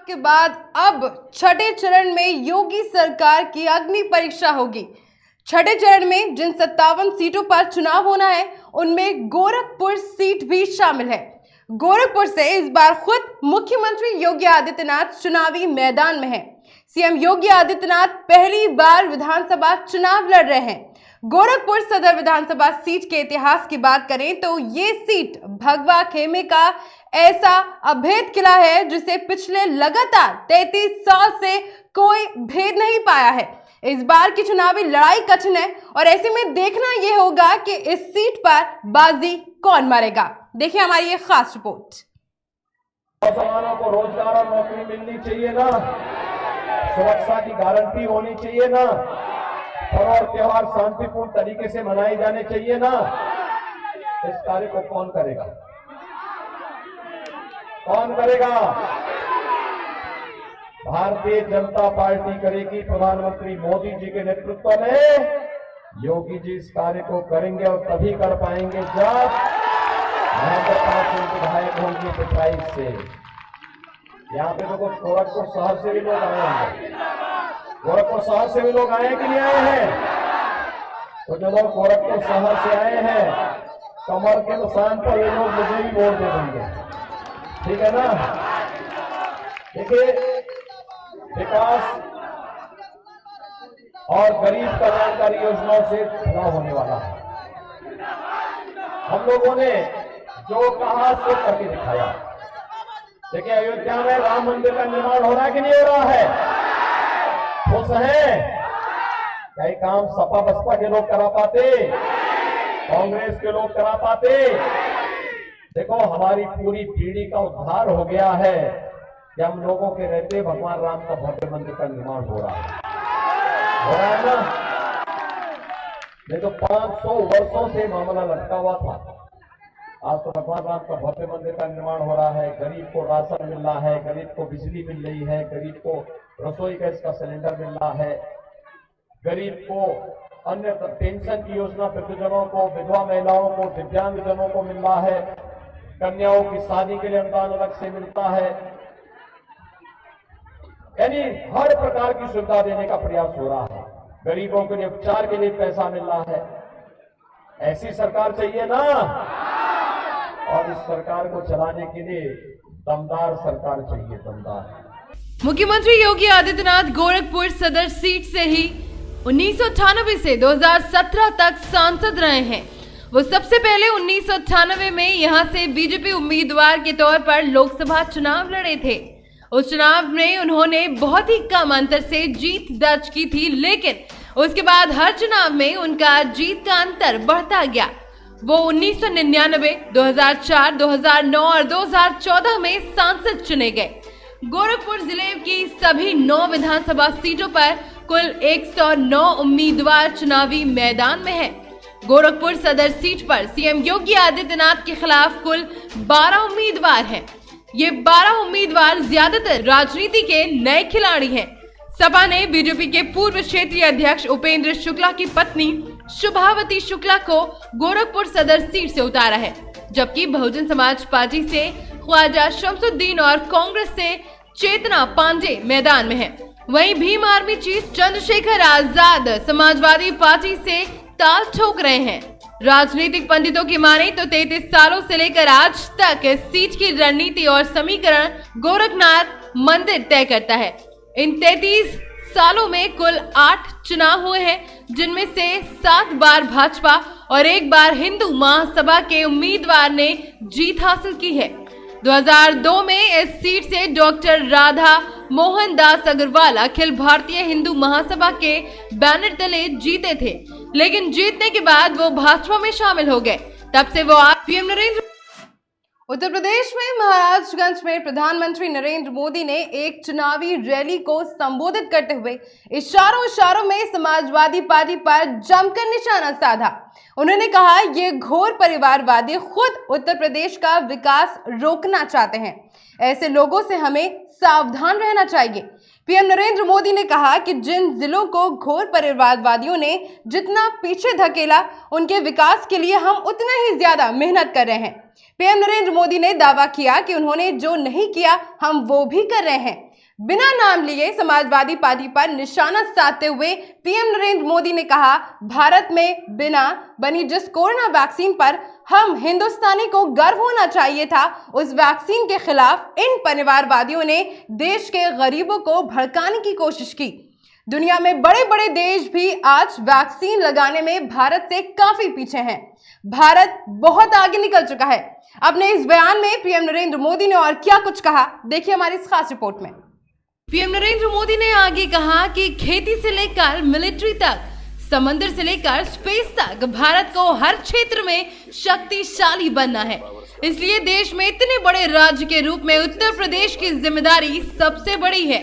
के बाद अब छठे चरण में योगी सरकार की अग्नि परीक्षा होगी। छठे चरण में जिन 57 सीटों पर चुनाव होना है उनमें गोरखपुर सीट भी शामिल है। गोरखपुर से इस बार खुद मुख्यमंत्री योगी आदित्यनाथ चुनावी मैदान में हैं। सीएम योगी आदित्यनाथ पहली बार विधानसभा चुनाव लड़ रहे हैं। गोरखपुर सदर विधानसभा सीट के इतिहास की बात करें तो ये सीट भगवा खेमे का ऐसा अभेद किला है जिसे पिछले लगातार 33 साल से कोई भेद नहीं पाया है। इस बार की चुनावी लड़ाई कठिन है और ऐसे में देखना यह होगा कि इस सीट पर बाजी कौन मारेगा। देखिए हमारी ये खास रिपोर्ट। नौजवानों को रोजगार और नौकरी मिलनी चाहिए ना, सुरक्षा की गारंटी होनी चाहिए ना, पर्व और त्योहार शांतिपूर्ण तरीके से मनाए जाने चाहिए ना। इस कार्य को कौन करेगा? कौन करेगा? भारतीय जनता पार्टी करेगी। प्रधानमंत्री मोदी जी के नेतृत्व में योगी जी इस कार्य को करेंगे और तभी कर पाएंगे जब विधायक होंगे पिछाई से। यहाँ पे तो कुछ गोरखपुर शहर से भी लोग आए हैं। गोरखपुर शहर से भी लोग आए हैं कि नहीं आए हैं? तो जो लोग गोरखपुर शहर से आए हैं, कमर के निशान पर ये लोग मुझे भी वोट दे देंगे, ठीक है ना? देखिए, विकास और गरीब कल्याणकारी योजनाओं से भला होने वाला है। हम लोगों ने जो कहा सो करके दिखाया। देखिए, अयोध्या में राम मंदिर का निर्माण हो रहा है कि नहीं हो रहा है? खुश हैं? क्या ये काम सपा बसपा के लोग करा पाते? कांग्रेस के लोग करा पाते? देखो, हमारी पूरी पीढ़ी का उद्धार हो गया है कि हम लोगों के रहते भगवान राम का भव्य मंदिर का निर्माण हो रहा है ना? नहीं तो 500 वर्षों से मामला लटका हुआ था। आज तो भगवान राम का भव्य मंदिर का निर्माण हो रहा है। गरीब को राशन मिल रहा है, गरीब को बिजली मिल रही है, गरीब को रसोई गैस का सिलेंडर मिल रहा है, गरीब को अन्य पेंशन की योजना वृद्धजनों को, विधवा महिलाओं को, दिव्यांगजनों को मिल रहा है, कन्याओं की शादी के लिए अनुदान अलग से मिलता है। यानी हर प्रकार की सुविधा देने का प्रयास हो रहा है। गरीबों के लिए उपचार के लिए पैसा मिल रहा है। ऐसी सरकार चाहिए ना, और इस सरकार को चलाने के लिए दमदार सरकार चाहिए, दमदार। मुख्यमंत्री योगी आदित्यनाथ गोरखपुर सदर सीट से ही 1998 से 2017 तक सांसद रहे हैं। वो सबसे पहले 1998 में यहां से बीजेपी उम्मीदवार के तौर पर लोकसभा चुनाव लड़े थे। उस चुनाव में उन्होंने बहुत ही कम अंतर से जीत दर्ज की थी, लेकिन उसके बाद हर चुनाव में उनका जीत का अंतर बढ़ता गया। वो 1999, 2004, 2009 और 2014 में सांसद चुने गए। गोरखपुर जिले की सभी 9 विधानसभा सीटों पर कुल 109 उम्मीदवार चुनावी मैदान में हैं। गोरखपुर सदर सीट पर सीएम योगी आदित्यनाथ के खिलाफ कुल 12 उम्मीदवार हैं। ये 12 उम्मीदवार ज्यादातर राजनीति के नए खिलाड़ी हैं। सपा ने बीजेपी के पूर्व क्षेत्रीय अध्यक्ष उपेंद्र शुक्ला की पत्नी शुभावती शुक्ला को गोरखपुर सदर सीट से उतारा है, जबकि बहुजन समाज पार्टी से ख्वाजा शमसुद्दीन और कांग्रेस से चेतना पांडे मैदान में हैं। वहीं Bhim army chief Chandrashekhar Azad Samajwadi party से ताल ठोक रहे हैं। राजनीतिक पंडितों की माने तो 33 सालों से लेकर आज तक इस सीट की रणनीति और समीकरण गोरखनाथ मंदिर तय करता है। इन 33 सालों में कुल 8 चुनाव हुए हैं, जिनमें से 7 बार भाजपा और 1 बार हिंदू महासभा के उम्मीदवार ने जीत हासिल की है। 2002 में इस सीट से डॉक्टर राधा मोहन दास अग्रवाल अखिल भारतीय हिंदू महासभा के बैनर तले जीते थे, लेकिन जीतने के बाद वो भाजपा में शामिल हो गए। तब से वो पीएम नरेंद्र। उत्तर प्रदेश में महाराजगंज में प्रधानमंत्री नरेंद्र मोदी ने एक चुनावी रैली को संबोधित करते हुए इशारों में समाजवादी पार्टी पर जमकर निशाना साधा। उन्होंने कहा, ये घोर परिवारवादी खुद उत्तर प्रदेश का विकास रोकना चाहते हैं। ऐसे लोगों से हमें सावधान रहना चाहिए। पीएम नरेंद्र मोदी ने कहा कि जिन जिलों को घोर परिवारवादियों ने जितना पीछे धकेला, उनके विकास के लिए हम उतना ही ज्यादा मेहनत कर रहे हैं। पीएम नरेंद्र मोदी ने दावा किया कि उन्होंने जो नहीं किया हम वो भी कर रहे हैं। बिना नाम लिए समाजवादी पार्टी पर निशाना साधते हुए पीएम नरेंद्र मोदी ने कहा, भारत में बिना बनी जिस कोरोना वैक्सीन पर हम हिंदुस्तानी को गर्व होना चाहिए था, उस वैक्सीन के खिलाफ इन परिवारवादियों ने देश के गरीबों को भड़काने की कोशिश की। दुनिया में बड़े बड़े देश भी आज वैक्सीन लगाने में भारत से काफी पीछे हैं। भारत बहुत आगे निकल चुका है। अपने इस बयान में पीएम नरेंद्र मोदी ने और क्या कुछ कहा, देखिए हमारी इस खास रिपोर्ट में। पीएम नरेंद्र मोदी ने आगे कहा कि खेती से लेकर मिलिट्री तक, समंदर से लेकर स्पेस तक भारत को हर क्षेत्र में शक्तिशाली बनना है। इसलिए देश में इतने बड़े राज्य के रूप में उत्तर प्रदेश की जिम्मेदारी सबसे बड़ी है।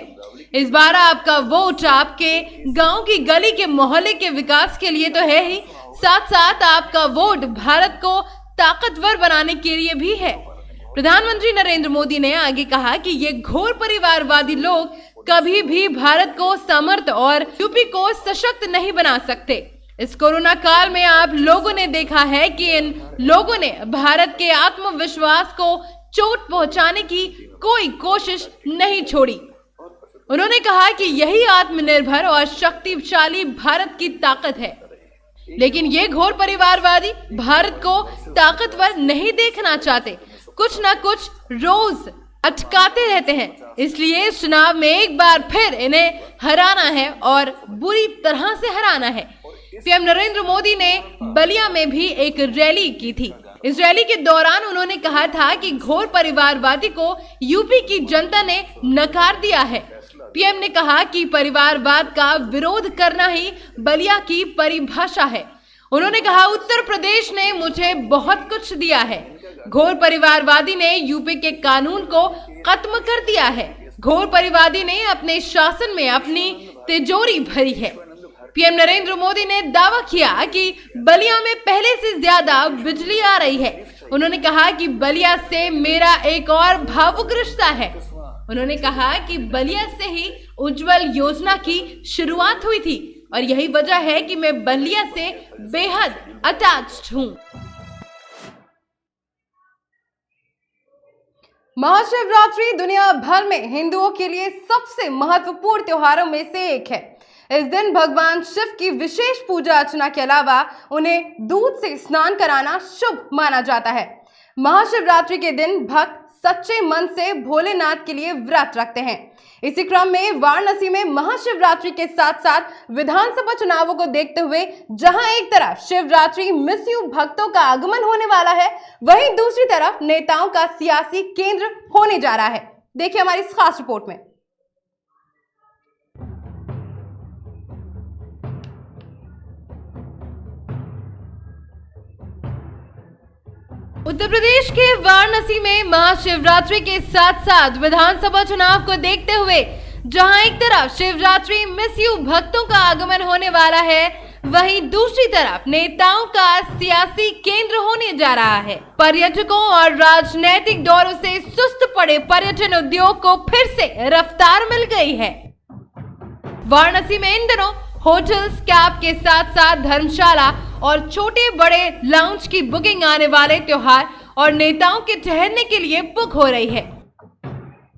इस बार आपका वोट आपके गांव की गली के मोहल्ले के विकास के लिए तो है ही, साथ साथ आपका वोट भारत को ताकतवर बनाने के लिए भी है। प्रधानमंत्री नरेंद्र मोदी ने आगे कहा कि ये घोर परिवारवादी लोग कभी भी भारत को समर्थ और यूपी को सशक्त नहीं बना सकते। इस कोरोना काल में आप लोगों ने देखा है कि इन लोगों ने भारत के आत्मविश्वास को चोट पहुंचाने की कोई कोशिश नहीं छोड़ी। उन्होंने कहा कि यही आत्मनिर्भर और शक्तिशाली भारत की ताकत है। लेकिन ये घोर परिवारवादी भारत को ताकतवर नहीं देखना चाहते, कुछ ना कुछ रोज अटकाते रहते हैं। इसलिए इस चुनाव में एक बार फिर इन्हें हराना है और बुरी तरह से हराना है। पीएम नरेंद्र मोदी ने बलिया में भी एक रैली की थी। इस रैली के दौरान उन्होंने कहा था कि घोर परिवारवादी को यूपी की जनता ने नकार दिया है। पीएम ने कहा कि परिवारवाद का विरोध करना ही बलिया की परिभाषा है। उन्होंने कहा, उत्तर प्रदेश ने मुझे बहुत कुछ दिया है। घोर परिवारवादी ने यूपी के कानून को खत्म कर दिया है। घोर परिवादी ने अपने शासन में अपनी तिजोरी भरी है। पीएम नरेंद्र मोदी ने दावा किया कि बलिया में पहले से ज्यादा बिजली आ रही है। उन्होंने कहा कि बलिया से मेरा एक और भावुक रिश्ता है। उन्होंने कहा कि बलिया से ही उज्जवल योजना की शुरुआत हुई थी और यही वजह है कि मैं बलिया से बेहद अटैच्ड हूं। महाशिवरात्रि दुनिया भर में हिंदुओं के लिए सबसे महत्वपूर्ण त्योहारों में से एक है। इस दिन भगवान शिव की विशेष पूजा अर्चना के अलावा उन्हें दूध से स्नान कराना शुभ माना जाता है। महाशिवरात्रि के दिन भक्त सच्चे मन से भोलेनाथ के लिए व्रत रखते हैं। इसी क्रम में वाराणसी में महाशिवरात्रि के साथ साथ विधानसभा चुनावों को देखते हुए जहां एक तरफ शिवरात्रि मिस यू भक्तों का आगमन होने वाला है, वहीं दूसरी तरफ नेताओं का सियासी केंद्र होने जा रहा है। देखिए हमारी इस खास रिपोर्ट में। उत्तर प्रदेश के वाराणसी में महाशिवरात्रि के साथ साथ विधानसभा चुनाव को देखते हुए जहां एक तरफ शिवरात्रि मिस यू भक्तों का आगमन होने वाला है, वहीं दूसरी तरफ नेताओं का सियासी केंद्र होने जा रहा है। पर्यटकों और राजनीतिक दौरों से सुस्त पड़े पर्यटन उद्योग को फिर से रफ्तार मिल गई है। वाराणसी में इन दिनों होटल्स, कैब के साथ साथ धर्मशाला और छोटे बड़े लाउंज की बुकिंग आने वाले त्योहार और नेताओं के ठहरने के लिए बुक हो रही है।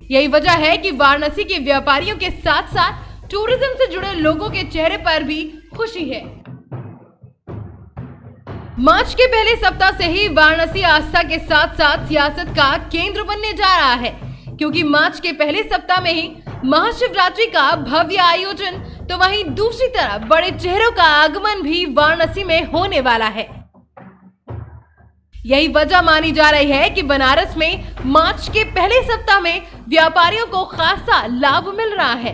यही वजह है कि वाराणसी के व्यापारियों के साथ साथ टूरिज्म से जुड़े लोगों के चेहरे पर भी खुशी है। मार्च के पहले सप्ताह से ही वाराणसी आस्था के साथ साथ सियासत का केंद्र बनने जा रहा है, क्योंकि मार्च के पहले सप्ताह में ही महाशिवरात्रि का भव्य आयोजन, तो वहीं दूसरी तरफ बड़े चेहरों का आगमन भी वाराणसी में होने वाला है। यही वजह मानी जा रही है कि बनारस में मार्च के पहले सप्ताह में व्यापारियों को खासा लाभ मिल रहा है।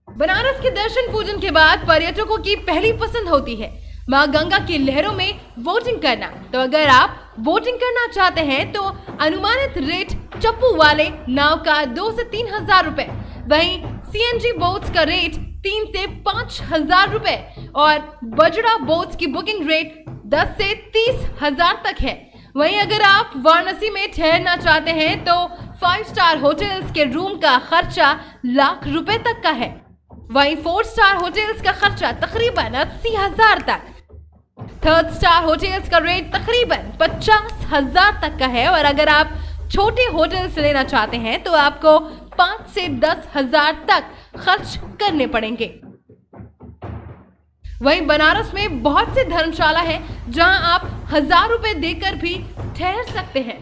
बनारस के दर्शन पूजन के बाद पर्यटकों की पहली पसंद होती है मां गंगा की लहरों में बोटिंग करना। तो अगर आप बोटिंग करना चाहते हैं तो अनुमानित रेट चप्पू वाले नाव का 2 से 3 हजार रुपए, वहीं सीएनजी बोट्स का रेट 3 से 5 हजार रुपए और बजड़ा बोट्स की बुकिंग रेट 10 से 30 हजार तक है। वहीं अगर आप वाराणसी में ठहरना चाहते हैं तो 5 स्टार होटल्स के रूम का खर्चा लाख रुपए तक का है। वहीं 4 स्टार होटल्स का खर्चा तकरीबन 80 हजार तक, 3rd स्टार होटल्स का रेट तकरीबन 50 हजार तक का है। और अगर आप छोटे होटल्स लेना चाहते हैं तो आपको 5 से 10 हजार तक खर्च करने पड़ेंगे। वहीं बनारस में बहुत से धर्मशाला है जहां आप 1000 रुपए देकर भी ठहर सकते हैं।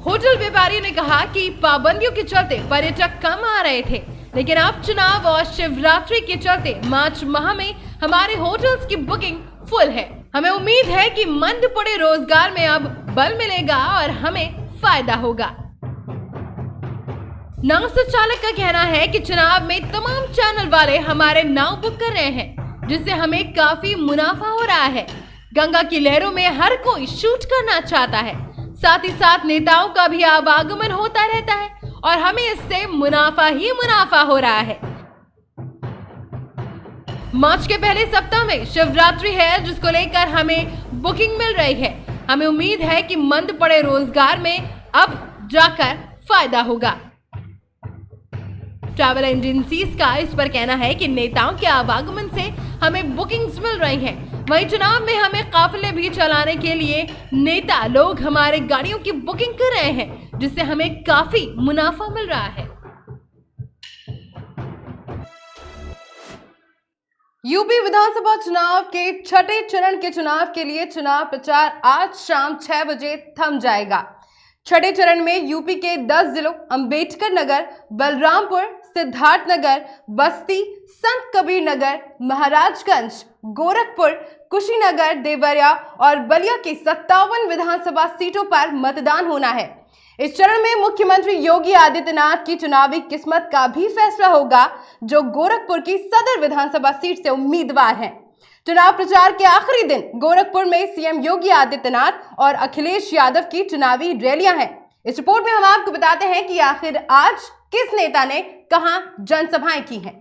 होटल व्यापारियों ने कहा कि पाबंदियों के चलते पर्यटक कम आ रहे थे, लेकिन अब चुनाव और शिवरात्रि के चलते मार्च माह में हमारे होटल्स की बुकिंग फुल है। हमें उम्मीद है कि मंद पड़े रोजगार में अब बल मिलेगा और हमें फायदा होगा। नाव संचालक का कहना है कि चुनाव में तमाम चैनल वाले हमारे नाव बुक कर रहे हैं, जिससे हमें काफी मुनाफा हो रहा है। गंगा की लहरों में हर कोई शूट करना चाहता है, साथ ही साथ नेताओं का भी आवागमन होता रहता है और हमें इससे मुनाफा ही मुनाफा हो रहा है। मार्च के पहले सप्ताह में शिवरात्रि है, जिसको लेकर हमें बुकिंग मिल रही है। हमें उम्मीद है कि मंद पड़े रोजगार में अब जाकर फायदा होगा। ट्रैवल एजेंसीज का इस पर कहना है कि नेताओं के आवागमन से हमें बुकिंग्स मिल रही हैं। वहीं चुनाव में हमें काफिले भी चलाने के लिए नेता लोग हमारे गाड़ियों की बुकिंग कर रहे हैं, जिससे हमें काफी मुनाफा मिल रहा है। यूपी विधानसभा चुनाव के छठे चरण के चुनाव के लिए चुनाव प्रचार आज शाम 6 बजे थम जाएगा। छठे चरण में यूपी के 10 जिलों अंबेडकर नगर, बलरामपुर, सिद्धार्थनगर, बस्ती, संत कबीर नगर, महाराजगंज, गोरखपुर, कुशीनगर, देवरिया और बलिया की 57 विधानसभा सीटों पर मतदान होना है। इस चरण में मुख्यमंत्री योगी आदित्यनाथ की चुनावी किस्मत का भी फैसला होगा, जो गोरखपुर की सदर विधानसभा सीट से उम्मीदवार हैं। चुनाव प्रचार के आखिरी दिन गोरखपुर में सीएम योगी आदित्यनाथ और अखिलेश यादव की चुनावी रैलियां हैं। इस रिपोर्ट में हम आपको बताते हैं कि आखिर आज किस नेता ने कहां जनसभाएं की हैं।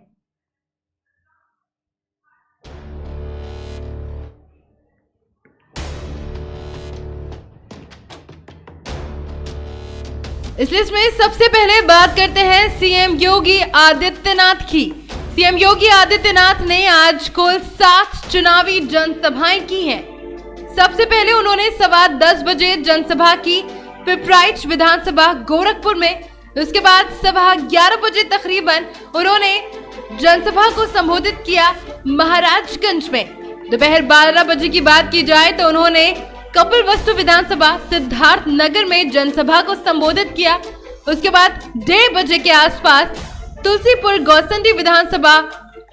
इस लिस्ट में सबसे पहले बात करते हैं सीएम योगी आदित्यनाथ की। सीएम योगी आदित्यनाथ ने आज कुल 7 चुनावी जनसभाएं की हैं। सबसे पहले उन्होंने 10:15 बजे जनसभा की पिपराइच विधानसभा गोरखपुर में। उसके बाद 11:15 बजे तकरीबन उन्होंने जनसभा को संबोधित किया महाराजगंज में। दोपहर 12 बजे की बात की जाए तो उन्होंने कपिलवस्तु विधानसभा सिद्धार्थ नगर में जनसभा को संबोधित किया। उसके बाद 1:30 बजे के आसपास तुलसीपुर गौसंडी विधानसभा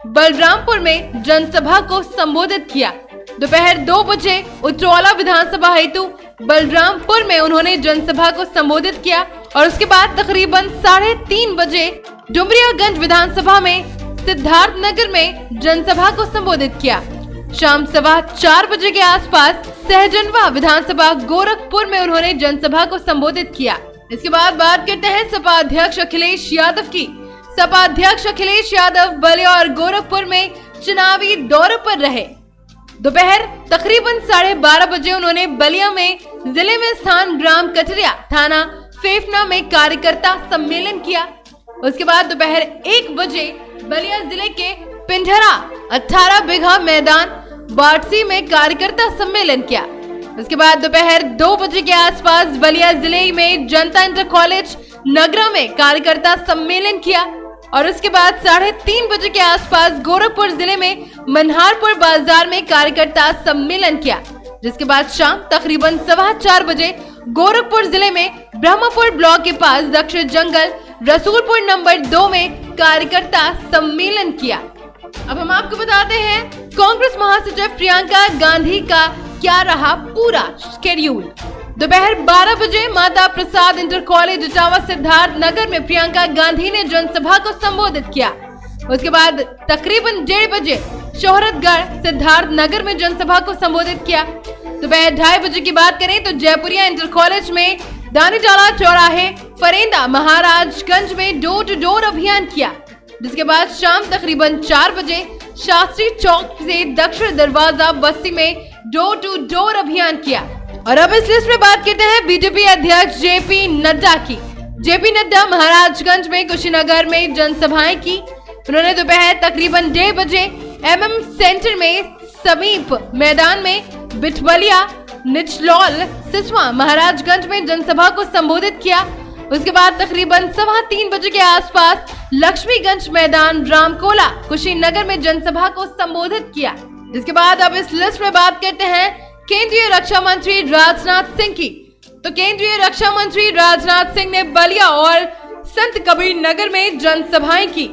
बलरामपुर में जनसभा को संबोधित किया। दोपहर 2 बजे उतरौला विधानसभा हेतु बलरामपुर में उन्होंने जनसभा को संबोधित किया और उसके बाद तकरीबन 3:30 बजे डुमरियागंज विधानसभा में सिद्धार्थ नगर में जनसभा को संबोधित किया। शाम 4:15 बजे के आसपास सहजनवा विधानसभा गोरखपुर में उन्होंने जनसभा को संबोधित किया। इसके बाद बात करते हैं सपा अध्यक्ष अखिलेश यादव की। सपा अध्यक्ष अखिलेश यादव बलिया और गोरखपुर में चुनावी दौरे पर रहे। दोपहर तकरीबन 12:30 बजे उन्होंने बलिया में जिले में स्थान ग्राम कटरिया थाना फेफना में कार्यकर्ता सम्मेलन किया। उसके बाद दोपहर 1 बजे बलिया जिले के पिंढरा 18 बीघा मैदान बाटसी में कार्यकर्ता सम्मेलन किया। उसके बाद दोपहर 2 बजे के आसपास बलिया जिले में जनता इंटर कॉलेज नगरा में कार्यकर्ता सम्मेलन किया और उसके बाद 3:30 बजे के आसपास गोरखपुर जिले में मनहारपुर बाजार में कार्यकर्ता सम्मेलन किया। जिसके बाद शाम तकरीबन 4:15 बजे गोरखपुर जिले में ब्रह्मपुर ब्लॉक के पास दक्षिण जंगल रसूलपुर नंबर 2 में कार्यकर्ता सम्मेलन किया। अब हम आपको बताते हैं कांग्रेस महासचिव प्रियंका गांधी का क्या रहा पूरा शेड्यूल। दोपहर 12 बजे माता प्रसाद इंटर कॉलेज इटावा सिद्धार्थ नगर में प्रियंका गांधी ने जनसभा को संबोधित किया। उसके बाद तकरीबन 1:30 बजे शोहरतगढ़ सिद्धार्थ नगर में जनसभा को संबोधित किया। दोपहर 2:30 बजे की बात करें तो जयपुरिया इंटर कॉलेज में दानीटाला चौराहे फरेंदा महाराजगंज में डोर टू डोर अभियान किया। जिसके बाद शाम तकरीबन 4 बजे शास्त्री चौक से दक्षिण दरवाजा बस्ती में डोर टू डोर अभियान किया। और अब इस लिस्ट में बात करते हैं बीजेपी अध्यक्ष जेपी नड्डा की। जेपी नड्डा महाराजगंज में कुशीनगर में जनसभाएं की। उन्होंने दोपहर तकरीबन 1:30 बजे एमएम सेंटर में समीप मैदान में बिठबलिया निचलौल सिसवा महाराजगंज में जनसभा को संबोधित किया। उसके बाद तकरीबन 3:15 बजे के आसपास लक्ष्मीगंज मैदान रामकोला कुशीनगर में जनसभा को संबोधित किया। इसके बाद अब इस लिस्ट में बात करते हैं केंद्रीय रक्षा मंत्री राजनाथ सिंह की। तो केंद्रीय रक्षा मंत्री राजनाथ सिंह ने बलिया और संत कबीर नगर में जनसभाएं की।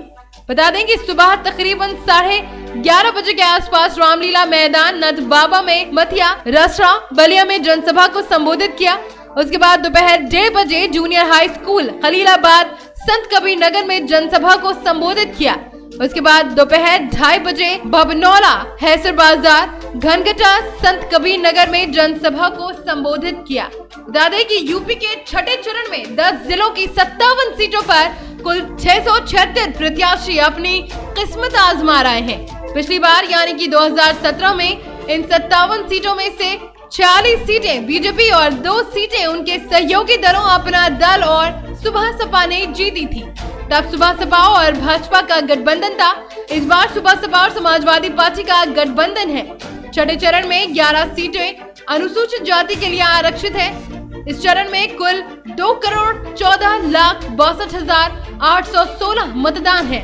बता दें कि सुबह तकरीबन 11:30 बजे के आसपास रामलीला मैदान नद बाबा में मथिया रसरा बलिया में जनसभा को संबोधित किया। उसके बाद दोपहर 1:30 बजे जूनियर हाई स्कूल खलीलाबाद संत कबीर नगर में जनसभा को संबोधित किया। उसके बाद दोपहर 2:30 बजे बबनौला हैसर बाजार घनघटा संत कबीर नगर में जनसभा को संबोधित किया। बता दें कि यूपी के छठे चरण में 10 जिलों की 57 सीटों पर कुल 676 प्रत्याशी अपनी किस्मत आजमा रहे हैं। पिछली बार यानी कि 2017 में इन 57 सीटों में से 46 सीटें बीजेपी और 2 सीटें उनके सहयोगी दलों अपना दल और सुबह सपा ने जीती थी। तब सुबह सपा और भाजपा का गठबंधन था। इस बार सुबह सपा और समाजवादी पार्टी का गठबंधन है। छठे चरण में 11 सीटें अनुसूचित जाति के लिए आरक्षित है। इस चरण में कुल 2,14,62,816 मतदान है,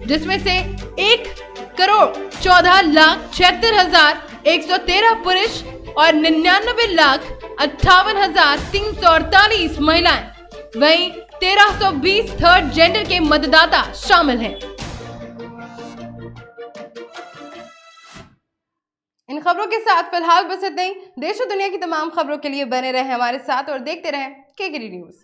जिसमें से 1,14,76,113 पुरुष और 99,58,348 महिलाएं, वहीं 1320 थर्ड जेंडर के मतदाता शामिल हैं। इन खबरों के साथ फिलहाल बस इतना ही। देश और दुनिया की तमाम खबरों के लिए बने रहें हमारे साथ और देखते रहें केकेडी न्यूज़।